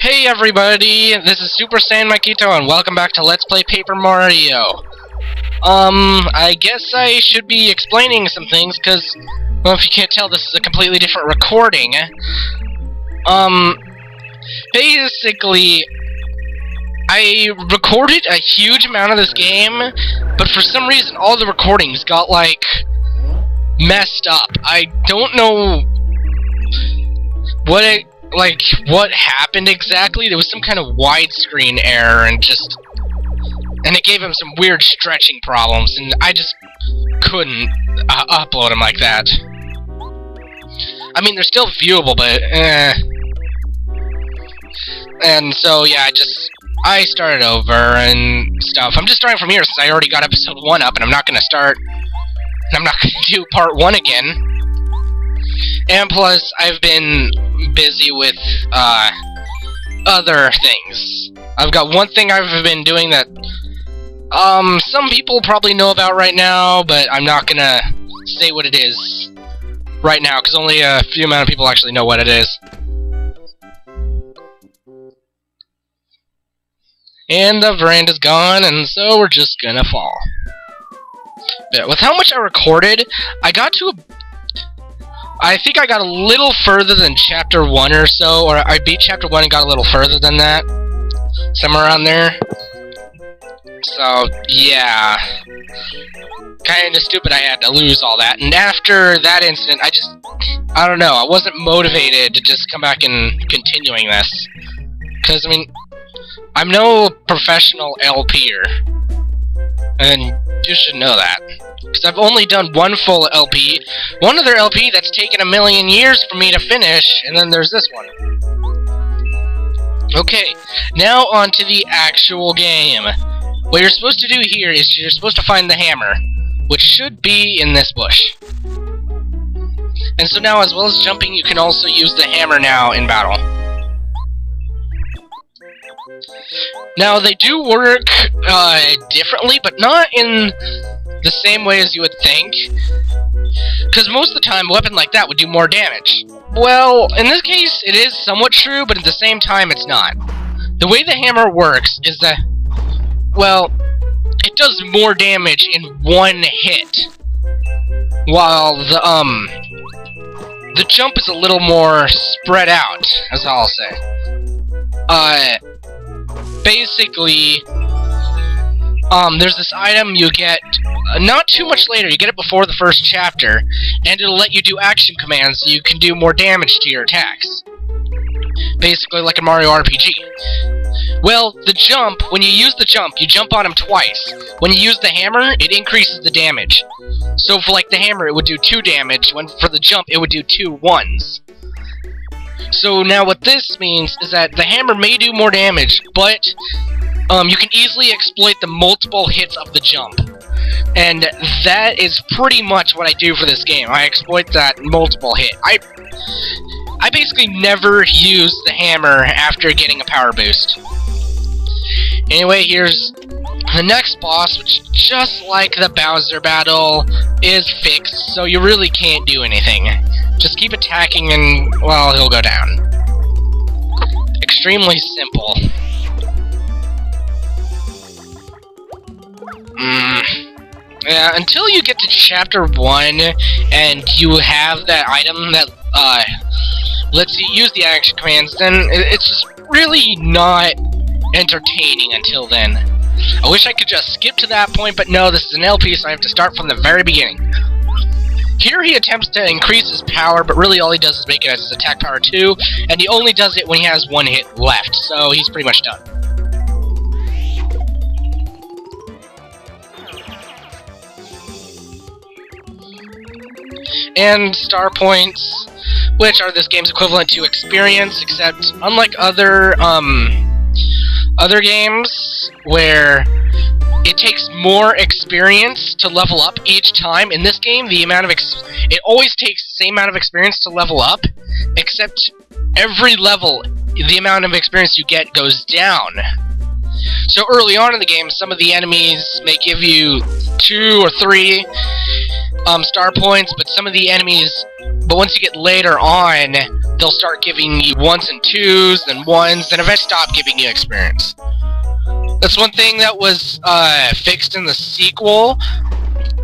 Hey everybody, this is Super Saiyan Makito and welcome back to Let's Play Paper Mario. I guess I should be explaining some things, because, well, if you can't tell, this is a completely different recording. Basically, I recorded a huge amount of this game, but for some reason all the recordings got, like, messed up. I don't know what happened exactly. There was some kind of widescreen error and it gave him some weird stretching problems, and I just couldn't upload them like that. I mean, they're still viewable, but and so yeah, I started over and stuff. I'm just starting from here since I already got episode 1 up, and I'm not gonna do part 1 again. And plus, I've been busy with other things. I've got one thing I've been doing that some people probably know about right now, but I'm not gonna say what it is right now, because only a few amount of people actually know what it is. And the veranda's gone, and so we're just gonna fall. But with how much I recorded, I think I got a little further than Chapter 1 or so, or I beat Chapter 1 and got a little further than that. Somewhere around there. So, yeah. Kinda stupid I had to lose all that. And after that incident, I don't know, I wasn't motivated to just come back and continuing this. Because, I mean, I'm no professional LP'er. And you should know that. Because I've only done one full LP. One other LP that's taken a million years for me to finish, and then there's this one. Okay, now on to the actual game. What you're supposed to do here is you're supposed to find the hammer, which should be in this bush. And so now, as well as jumping, you can also use the hammer now in battle. Now, they do work differently, but not in the same way as you would think. Because most of the time, a weapon like that would do more damage. Well, in this case, it is somewhat true, but at the same time, it's not. The way the hammer works is that, well, it does more damage in one hit, while the jump is a little more spread out, as I'll say. Basically, there's this item you get not too much later. You get it before the first chapter, and it'll let you do action commands so you can do more damage to your attacks. Basically like a Mario RPG. Well, the jump, when you use the jump, you jump on him twice. When you use the hammer, it increases the damage. So for like the hammer, it would do 2 damage, when for the jump, it would do 2 ones. So now what this means is that the hammer may do more damage, but you can easily exploit the multiple hits of the jump. And that is pretty much what I do for this game. I exploit that multiple hit. I basically never use the hammer after getting a power boost. Anyway, here's the next boss, which, just like the Bowser battle, is fixed, so you really can't do anything. Just keep attacking and, well, he'll go down. Extremely simple. Yeah, until you get to Chapter 1, and you have that item that, lets you use the action commands, then it's just really not entertaining until then. I wish I could just skip to that point, but no, this is an LP, so I have to start from the very beginning. Here he attempts to increase his power, but really all he does is make it as his attack power 2, and he only does it when he has 1 hit left, so he's pretty much done. And star points, which are this game's equivalent to experience, except unlike other games where it takes more experience to level up each time. In this game, it always takes the same amount of experience to level up, except every level, the amount of experience you get goes down. So early on in the game, some of the enemies may give you 2 or 3 star points, but some of the enemies, but once you get later on, they'll start giving you 1s and 2s, then 1s, then eventually stop giving you experience. That's one thing that was fixed in the sequel.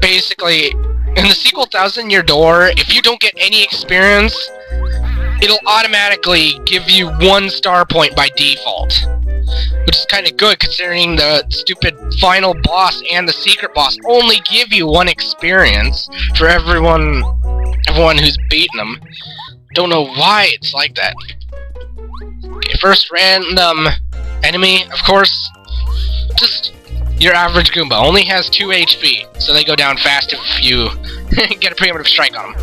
Basically, in the sequel 1000 Year Door, if you don't get any experience, it'll automatically give you 1 star point by default. Which is kind of good, considering the stupid final boss and the secret boss only give you 1 experience for everyone who's beaten them. Don't know why it's like that. Okay, first random enemy, of course, just your average Goomba. Only has 2 HP, so they go down fast if you get a primitive strike on them.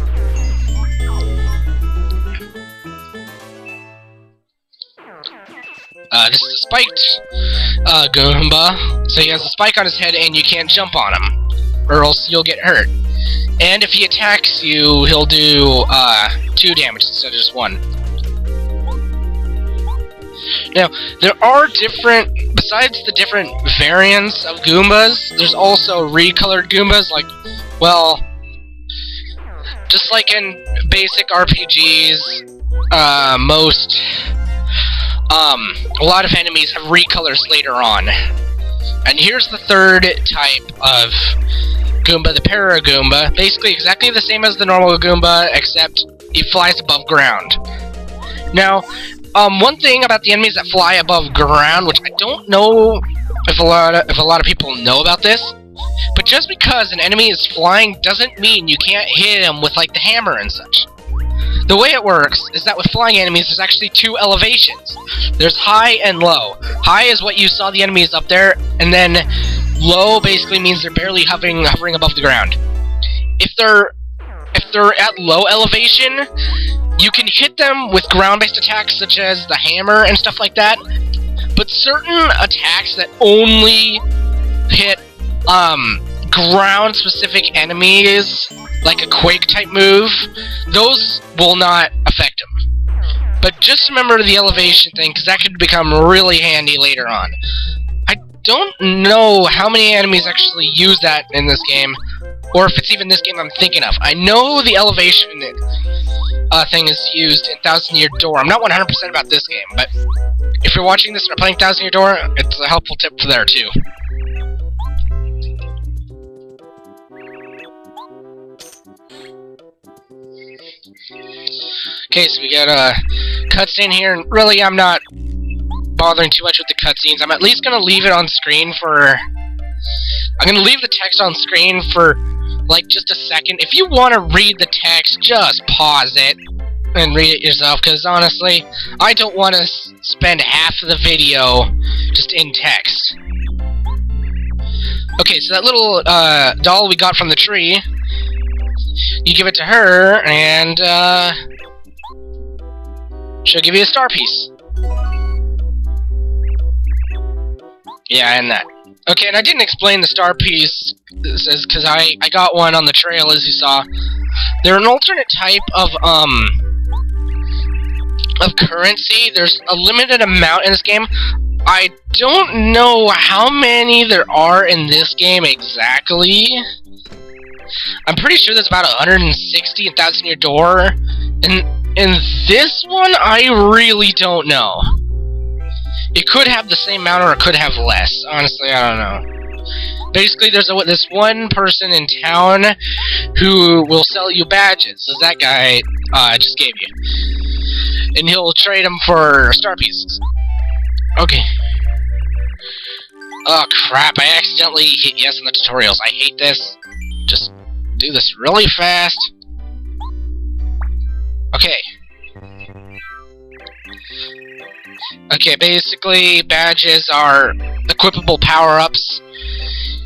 This is a spiked Goomba, so he has a spike on his head and you can't jump on him, or else you'll get hurt. And if he attacks you, he'll do 2 damage instead of just 1. Now, there are besides the different variants of Goombas, there's also recolored Goombas, like, well, just like in basic RPGs, a lot of enemies have recolors later on. And here's the third type of Goomba, the Para-Goomba. Basically exactly the same as the normal Goomba, except he flies above ground. Now, one thing about the enemies that fly above ground, which I don't know if a lot of people know about this, but just because an enemy is flying doesn't mean you can't hit him with, like, the hammer and such. The way it works is that with flying enemies, there's actually 2 elevations. There's high and low. High is what you saw the enemies up there, and then low basically means they're barely hovering above the ground. If they're at low elevation, you can hit them with ground-based attacks such as the hammer and stuff like that, but certain attacks that only hit ground-specific enemies, like a Quake-type move, those will not affect them. But just remember the elevation thing, because that could become really handy later on. I don't know how many enemies actually use that in this game, or if it's even this game I'm thinking of. I know the elevation thing is used in 1000 Year Door. I'm not 100% about this game, but if you're watching this and are playing 1000 Year Door, it's a helpful tip for there too. Okay, so we got a cutscene here, and really I'm not bothering too much with the cutscenes. I'm at least gonna leave it on screen for... I'm gonna leave the text on screen for, like, just a second. If you want to read the text, just pause it and read it yourself, because honestly, I don't want to spend half of the video just in text. Okay, so that little doll we got from the tree, you give it to her, and she'll give you a star piece. Yeah, and that. Okay, and I didn't explain the star piece, because I got one on the trail, as you saw. They're an alternate type of currency. There's a limited amount in this game. I don't know how many there are in this game exactly. I'm pretty sure there's about 160 in 1000 Year Door. And in this one, I really don't know. It could have the same amount or it could have less. Honestly, I don't know. Basically, there's this one person in town who will sell you badges, as that guy just gave you. And he'll trade them for star pieces. Okay. Oh crap, I accidentally hit yes in the tutorials. I hate this. Just do this really fast. Okay. Okay, basically, badges are equipable power-ups.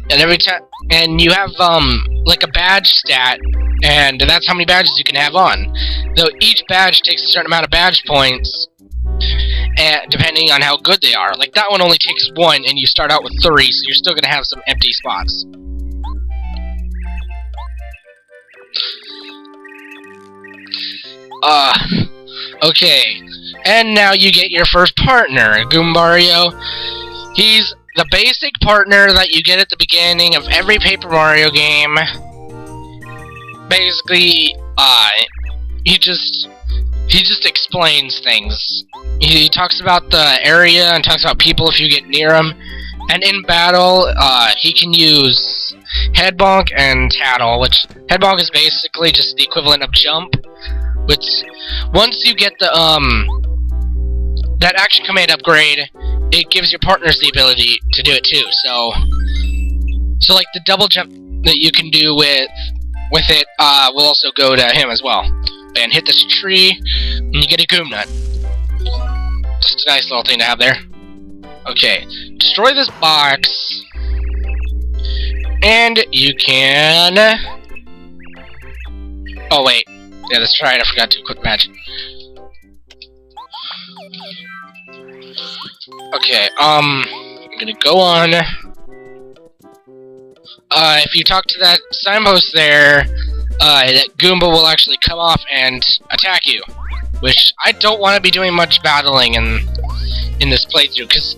And every time, and you have, like a badge stat, and that's how many badges you can have on. Though each badge takes a certain amount of badge points, and depending on how good they are. Like, that one only takes 1, and you start out with 3, so you're still gonna have some empty spots. Okay. And now you get your first partner, Goombario. He's the basic partner that you get at the beginning of every Paper Mario game. Basically, he he just explains things. He talks about the area and talks about people if you get near him. And in battle, he can use head bonk and tattle, which head bonk is basically just the equivalent of jump. Which, once you get the that action command upgrade, it gives your partners the ability to do it too. So like the double jump that you can do with it will also go to him as well. And hit this tree, and you get a Goom Nut. Just a nice little thing to have there. Okay, destroy this box, and you can. Oh wait, yeah, that's right. I forgot to equip match. Okay, I'm gonna go on. If you talk to that signpost there, that Goomba will actually come off and attack you. Which, I don't want to be doing much battling in this playthrough, because,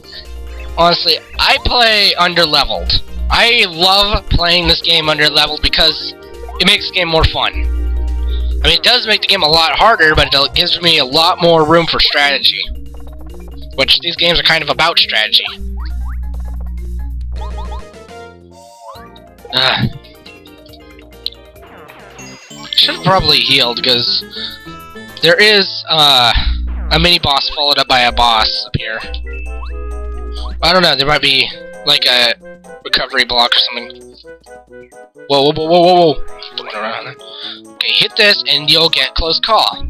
honestly, I play underleveled. I love playing this game underleveled because it makes the game more fun. I mean, it does make the game a lot harder, but it gives me a lot more room for strategy. Which, these games are kind of about strategy. Should have probably healed, because there is a mini-boss followed up by a boss up here. I don't know, there might be like a recovery block or something. Whoa, whoa, whoa, whoa, whoa, whoa. Don't wanna run on that. Okay, hit this and you'll get close call.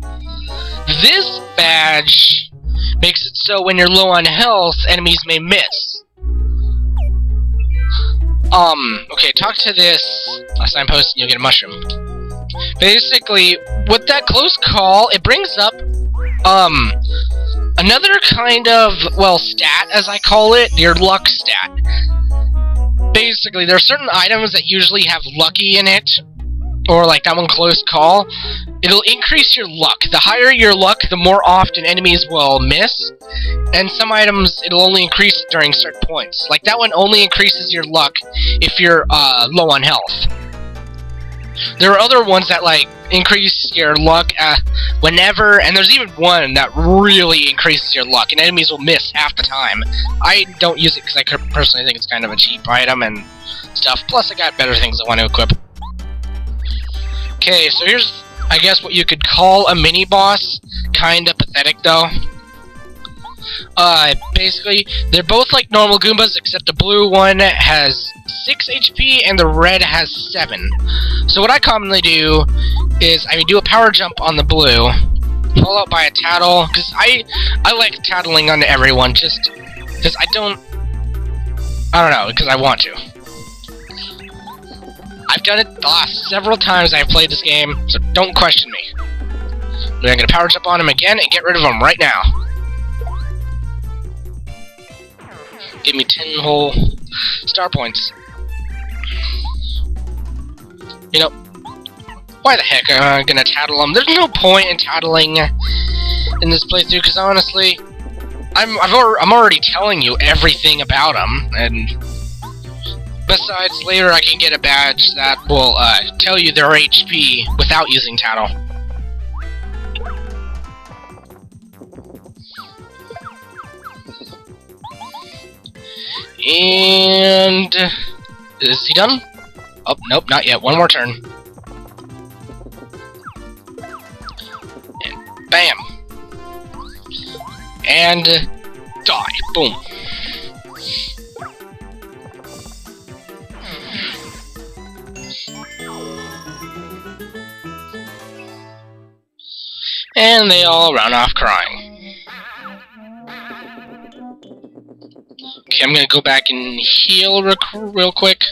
This badge makes it so when you're low on health, enemies may miss. Okay, talk to this signpost and you'll get a mushroom. Basically, with that close call, it brings up, another kind of, well, stat, as I call it, your luck stat. Basically, there are certain items that usually have lucky in it, or like that one close call. It'll increase your luck. The higher your luck, the more often enemies will miss, and some items, it'll only increase during certain points. Like that one only increases your luck if you're, low on health. There are other ones that, like, increase your luck whenever, and there's even one that really increases your luck, and enemies will miss half the time. I don't use it because I personally think it's kind of a cheap item and stuff, plus I got better things I want to equip. Okay, so here's, I guess, what you could call a mini-boss. Kinda pathetic, though. Basically, they're both like normal Goombas, except the blue one has 6 HP and the red has 7. So what I commonly do is I do a power jump on the blue, followed by a tattle, because I like tattling onto everyone, just because I don't know, because I want to. I've done it the last several times I've played this game, so don't question me. Then I'm going to power jump on him again and get rid of him right now. Give me 10 whole star points. You know, why the heck am I gonna tattle him? There's no point in tattling in this playthrough, because honestly, I'm already telling you everything about him, and besides, later I can get a badge that will tell you their HP without using tattle. And is he done? Oh, nope, not yet. One more turn. And bam. And die. Boom. And they all run off crying. Okay, I'm gonna go back and heal real quick.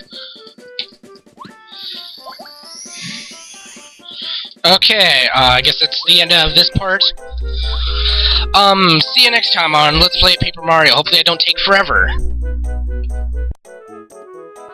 Okay, I guess that's the end of this part. See you next time on Let's Play Paper Mario. Hopefully I don't take forever.